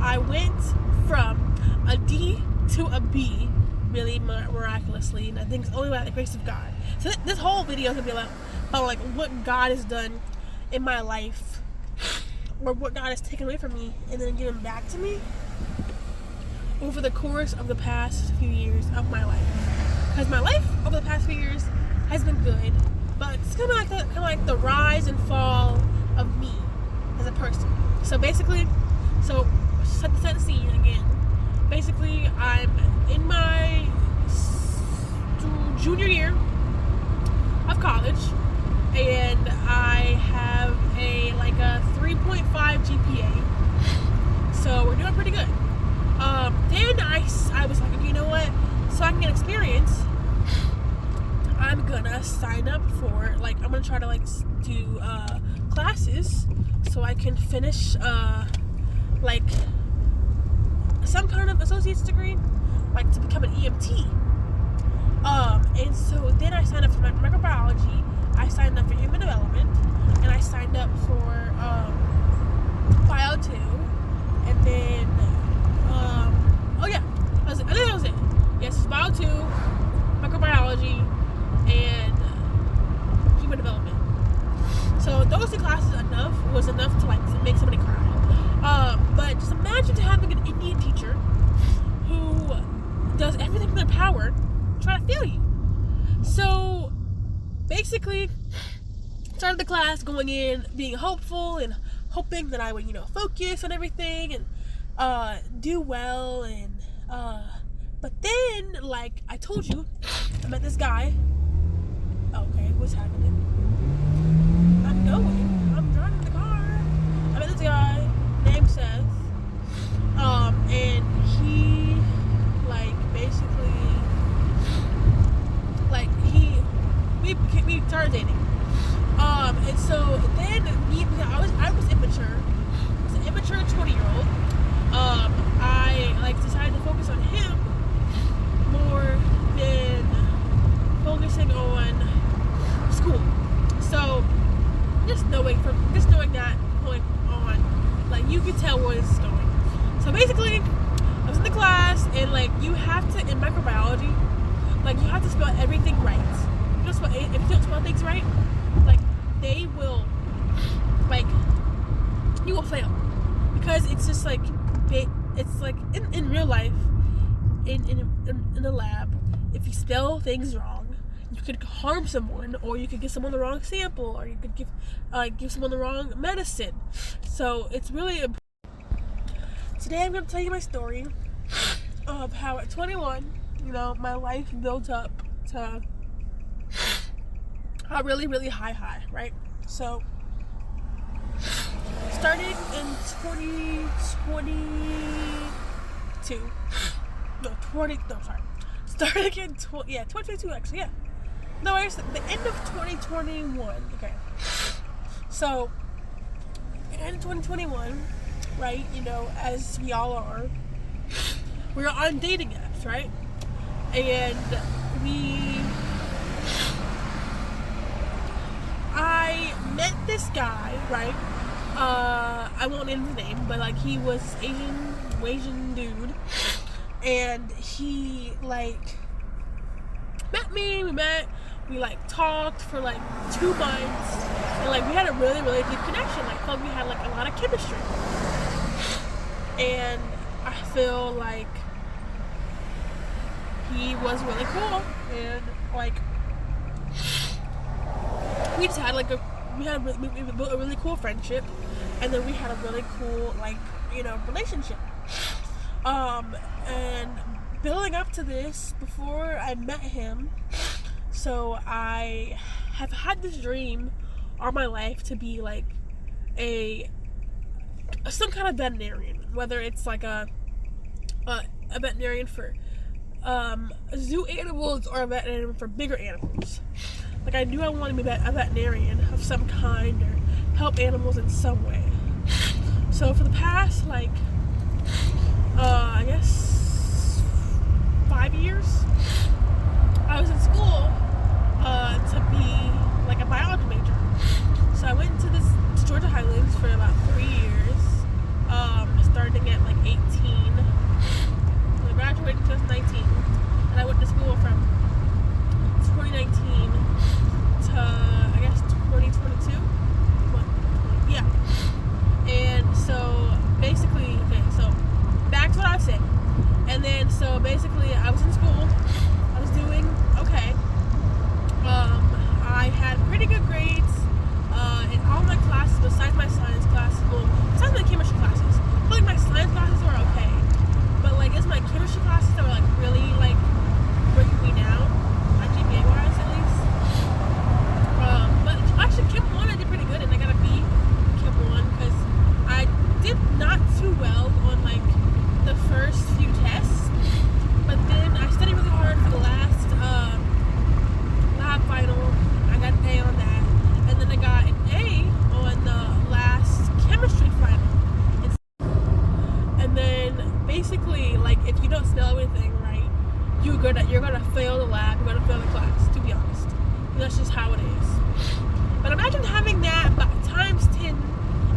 I went from a D to a B really miraculously, and I think it's only by the grace of God. So this whole video is gonna be about like what God has done in my life, or what God has taken away from me and then given back to me over the course of the past few years of my life. Because my life over the past few years has been good, but it's kind of like the rise and fall of me as a person. So basically, set the scene again. Basically, I'm in my junior year of college, and I have a 3.5 GPA. So we're doing pretty good. Then I was like, you know what? So I can get experience, I'm gonna sign up for I'm gonna try to do classes so I can finish some kind of associate's degree, to become an EMT. And so then I signed up for microbiology, I signed up for human development, and I signed up for Bio 2, and then I think that was it. Yes, it's Bio 2, microbiology, and human development. So those two classes was enough to make somebody cry. But just imagine having an Indian teacher who does everything in their power to try to fail you. So basically, started the class going in being hopeful and hoping that I would focus on everything and do well, and but then I told you, I met this guy. Okay, what's happening? I'm driving the car. I met this guy named Seth, and he we started dating. And so then I was immature. I was an immature 20-year-old. I decided to focus on him more than focusing on school. So just knowing that point on, you could tell where this is going. So basically, I was in the class, and you have to, in microbiology, you have to spell everything right. If you don't spell things right, they will, you will fail, because it's just it's in real life, in the lab, if you spell things wrong, you could harm someone, or you could give someone the wrong sample, or you could give someone the wrong medicine. So it's really today I'm going to tell you my story of how at 21, my life built up to a really, really high, right? So started in 2022. Started in 2022 actually, yeah. No, it's the end of 2021. Okay. So, end of 2021, right? As we all are, we're on dating apps, right? And I met this guy, right? I won't name his name, but like he was Asian dude, and he like met me. We like talked for like 2 months, and like we had a really, really deep connection. Like, I felt we had like a lot of chemistry, and I feel like he was really cool, and like we just had like we built a really cool friendship, and then we had a really cool like relationship. And building up to this, before I met him, so I have had this dream all my life to be like some kind of veterinarian, whether it's like a veterinarian for zoo animals or a veterinarian for bigger animals. Like, I knew I wanted to be a veterinarian of some kind or help animals in some way. So for the past like I guess 5 years, I was in school to be like a biology major. So I went to Georgia Highlands for about 3 years, starting at like 18 basically, like, if you don't smell anything right, you're gonna fail the lab, you're gonna fail the class, to be honest. And that's just how it is. But imagine having that times 10,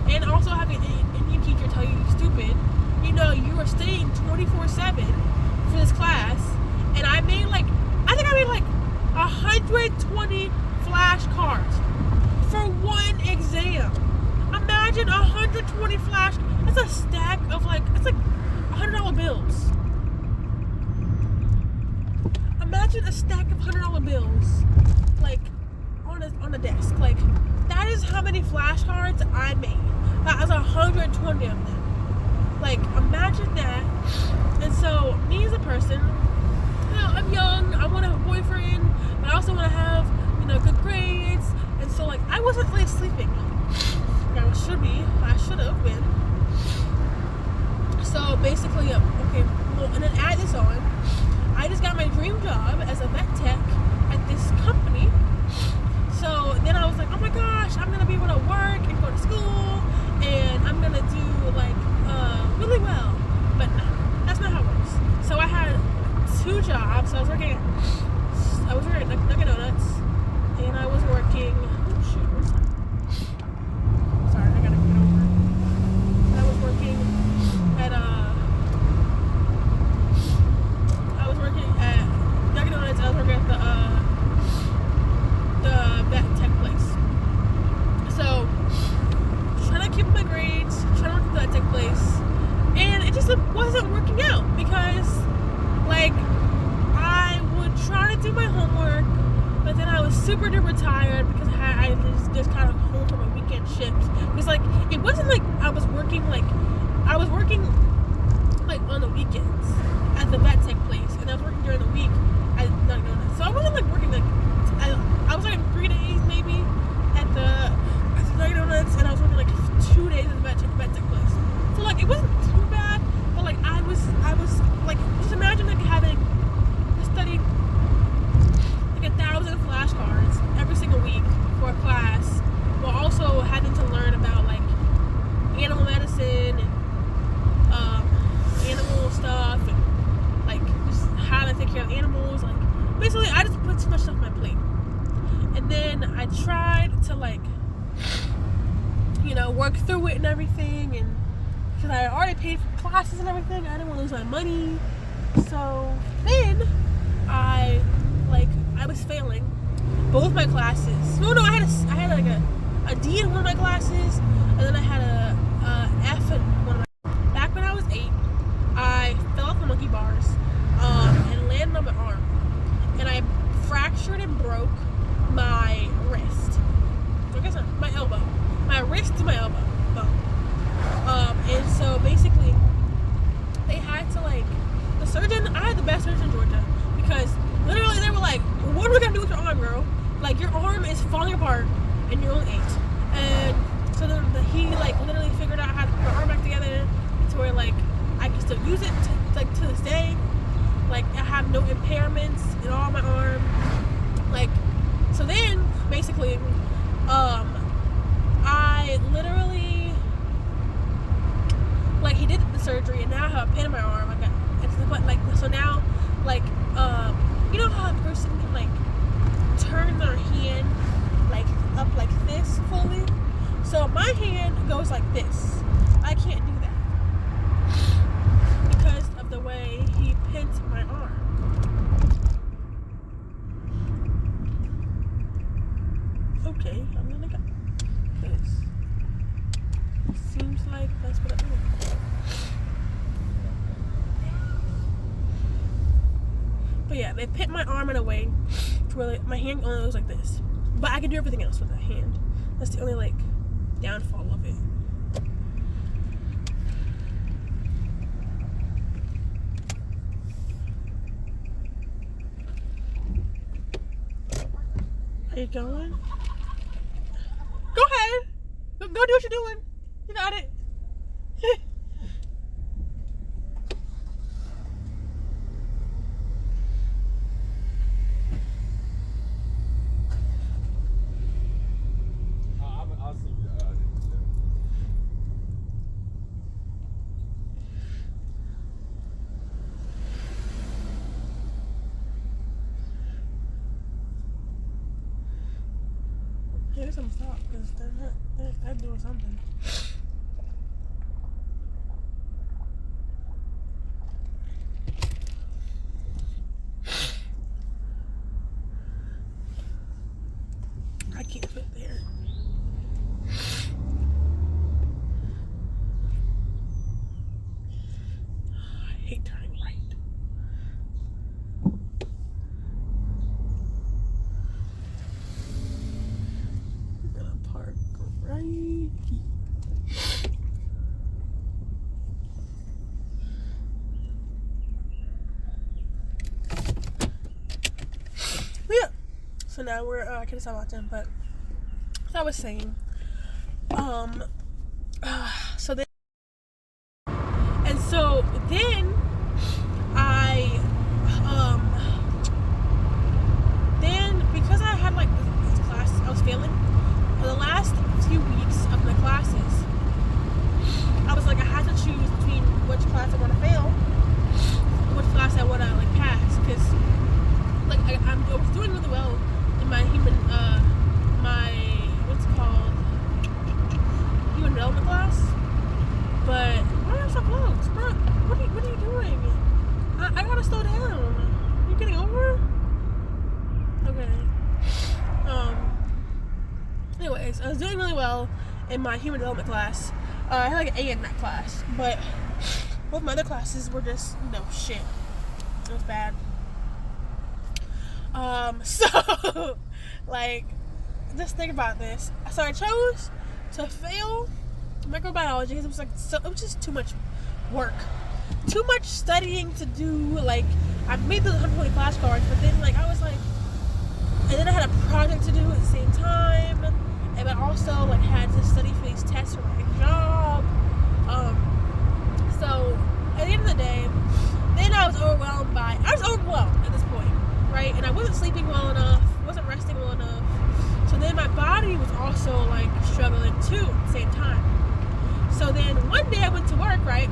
and also having an Indian teacher tell you you're stupid. You know, you are staying 24/7 for this class, and I think I made like 120 flashcards for one exam. Imagine 120 flash. That's a stack of it's like $100 bills. Imagine a stack of $100 bills, like on a desk. Like, that is how many flashcards I made. That was 120 of them. Like, imagine that. And so, me as a person, you know, I'm young. I want to have a boyfriend, but I also want to have, you know, good grades. And so, like, I wasn't really sleeping. I should be. I should have been. So basically, okay. Well, and then add this on. I just got my dream job as a vet tech at this company. So then I was like, oh my gosh, I'm gonna be able to work and go to school, and I'm gonna do really well. But no, that's not how it works. So I had 2 jobs. I was working at Dunkin' Donuts, and I was working. Oh shoot, where's that? Sorry, I gotta get over it. I was working at Dunkin' Donuts. I was working at the vet tech place. So, trying to keep my grades, trying to work at the vet tech place, and it just wasn't working out because, like, I would try to do my homework, but then I was super duper tired because I just kind of home from a weekend shift. Because, like, it wasn't like I was working on the weekends at the vet tech place, and I was working during the week at Dunkin' Donuts. So I wasn't like working I was like 3 days maybe at the Dunkin' Donuts, and I was working like 2 days at the vet tech place. So like it wasn't too bad, but like I was like, just imagine like having to study like 1,000 flashcards every single week for a class, while also having to learn about like animal medicine and animal stuff, and like just how to take care of animals. Like, basically I just put too much stuff on my plate. And then I tried to, like, you know, work through it and everything, and because I had already paid for classes and everything, I didn't want to lose my money. So then I was failing both my classes. No, I had like a D in one of my classes, and then I had a F in one of my. Back when I was 8, I fell off the monkey bars and landed on my arm, and I fractured and broke my wrist. I guess not, my elbow. My wrist to my elbow bone. And so basically, they had to, like, the surgeon. I had the best surgeon in Georgia, because literally they were like, "What are we gonna do with your arm, girl? Like, your arm is falling apart, and you're only 8." And so then he like literally figured out how to put my arm back together to where like I can still use it to this day. Like, I have no impairments in all my arm. Like, so then basically, I literally, like, he did the surgery, and now I have a pain in my arm. So now, like, you know how a person can like turn their hand like up like this fully? So my hand goes like this. I can't do that because of the way he pinned my arm. Okay, I'm gonna go this. Seems like that's what I do. But yeah, they pinned my arm in a way to where like, my hand only goes like this. But I can do everything else with that hand. That's the only like downfall of it. Are you going? Go ahead. Go do what you're doing. You got it. I'll see you. Yeah, there's some stop because they're doing something. I can't fit there. I hate turning right. I'm gonna park right here. Yeah. So now we're I can't stop watching, but as I was saying, so then then because I had like this class I was failing the last few weeks of my classes, I was like I had to choose between which class I want to fail and which class I want to like pass, because like I was doing really well in my human development class, but why are you so close, bro? What are you doing? I gotta slow down. Are you getting over? Okay. Anyways, I was doing really well in my human development class. I had like an A in that class, but both my other classes were just shit. It was bad. So like, just think about this. So I chose to fail microbiology because it was just too much work, too much studying to do. Like, I made those 120 flashcards, but then like I was like, and then I had a project to do at the same time, and I also like had to study for these tests for my job. So at the end of the day, then I was overwhelmed at this point, right? And I wasn't sleeping well enough, wasn't resting well enough. So then my body was also like struggling too at the same time. So then one day I went to work, right?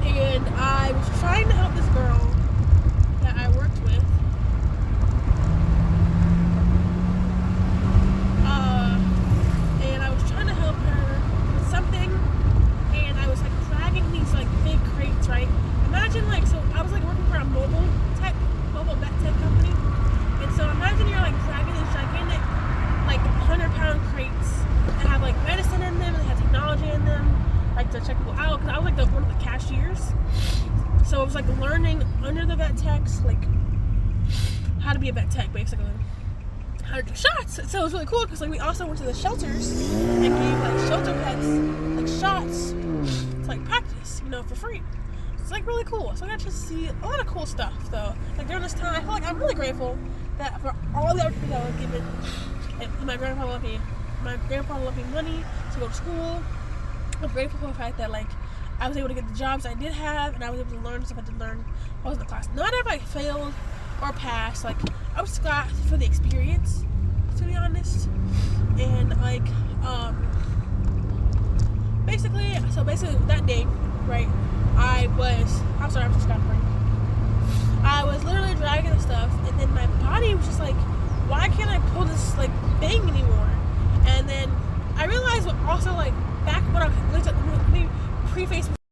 And I was trying to help this girl that I worked with. And I was trying to help her with something, and I was like dragging these like big crates, right? Imagine like, so I was like working for a mobile vet tech company. And so imagine you're like dragging these gigantic like 100-pound crates that have like medicine in them, and they have technology in them, like to check people out, because I was like one of the cashiers. So it was like learning under the vet techs like how to be a vet tech, basically how to do shots. So it was really cool because like we also went to the shelters and gave like shelter pets like shots to like practice, for free. It's like really cool. So I got to see a lot of cool stuff though. Like during this time, I feel like I'm really grateful that for all the opportunities I was given. And my grandpa left me money to go to school. I'm grateful for the fact that like I was able to get the jobs I did have, and I was able to learn the stuff I did learn while I was in the class. Not if I failed or passed. Like, I was glad for the experience, to be honest. And like basically that day, right, I'm sorry, I'm just got break. I was literally dragging the stuff, and then my body was just like, why can't I pull this like thing anymore? And then I realized also like back when let me preface